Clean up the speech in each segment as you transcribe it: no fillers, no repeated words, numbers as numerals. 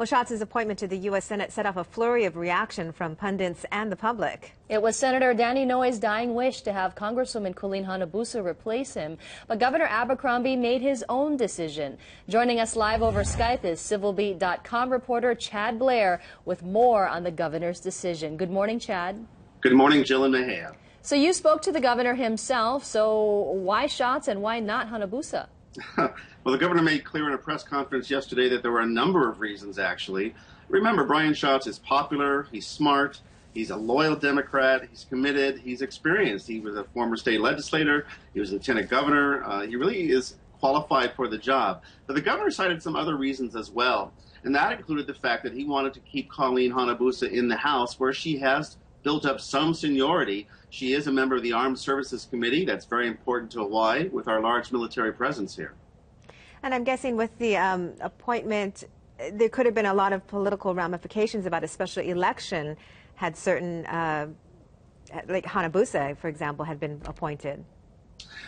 Well, Schatz's appointment to the U.S. Senate set off a flurry of reaction from pundits and the public. It was Senator Danny Noy's dying wish to have Congresswoman Colleen Hanabusa replace him, but Governor Abercrombie made his own decision. Joining us live over Skype is civilbeat.com reporter Chad Blair with more on the governor's decision. Good morning, Chad. Good morning, Jill and Mahia. So you spoke to the governor himself, so why Schatz and why not Hanabusa? Well, the governor made clear in a press conference yesterday that there were a number of reasons, actually. Remember, Brian Schatz is popular, he's smart, he's a loyal Democrat, he's committed, he's experienced. He was a former state legislator, he was lieutenant governor. He really is qualified for the job. But the governor cited some other reasons as well, and that included the fact that he wanted to keep Colleen Hanabusa in the House, where she has built up some seniority. She is a member of the Armed Services Committee. That's very important to Hawaii with our large military presence here. And I'm guessing with the appointment, there could have been a lot of political ramifications about a special election had certain, like Hanabusa, for example, had been appointed.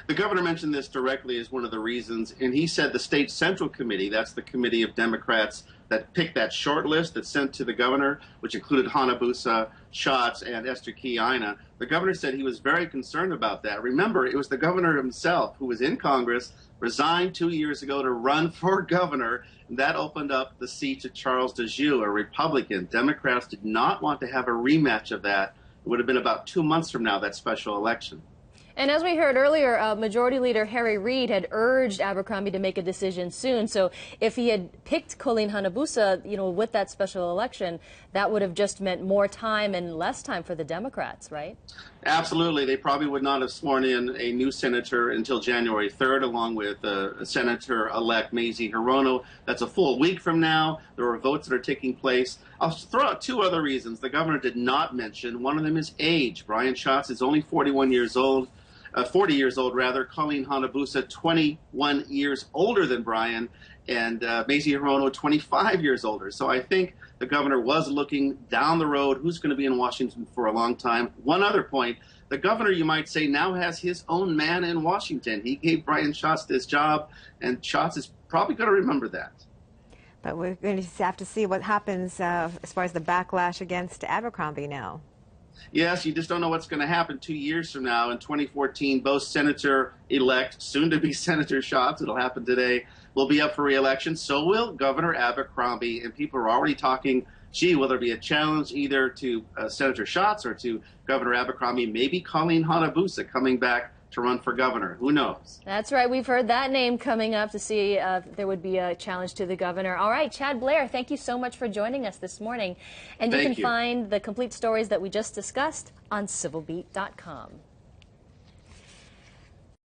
The governor mentioned this directly as one of the reasons, and he said the State Central Committee, that's the committee of Democrats that picked that short list that's sent to the governor, which included Hanabusa, Schatz, and Esther Kiana. The governor said he was very concerned about that. Remember, it was the governor himself who was in Congress, resigned 2 years ago to run for governor, and that opened up the seat to Charles DeJew, a Republican. Democrats did not want to have a rematch of that. It would have been about 2 months from now, that special election. And as we heard earlier, Majority Leader Harry Reid had urged Abercrombie to make a decision soon. So if he had picked Colleen Hanabusa, with that special election, that would have just meant more time and less time for the Democrats, right? Absolutely. They probably would not have sworn in a new senator until January 3rd, along with Senator-elect Mazie Hirono. That's a full week from now. There are votes that are taking place. I'll throw out two other reasons the governor did not mention. One of them is age. Brian Schatz is only 41 years old. 40 years old, rather. Colleen Hanabusa, 21 years older than Brian, and Mazie Hirono, 25 years older. So I think the governor was looking down the road, who's going to be in Washington for a long time. One other point, the governor, you might say, now has his own man in Washington. He gave Brian Schatz this job, and Schatz is probably going to remember that. But we're going to have to see what happens as far as the backlash against Abercrombie now. Yes, you just don't know what's going to happen 2 years from now. In 2014, both Senator-elect, soon-to-be Senator Schatz, it'll happen today, will be up for re-election. So will Governor Abercrombie. And people are already talking, gee, will there be a challenge either to Senator Schatz or to Governor Abercrombie? Maybe Colleen Hanabusa coming back to run for governor. Who knows? That's right. We've heard that name coming up to see if there would be a challenge to the governor. All right, Chad Blair, thank you so much for joining us this morning. And you can find the complete stories that we just discussed on civilbeat.com.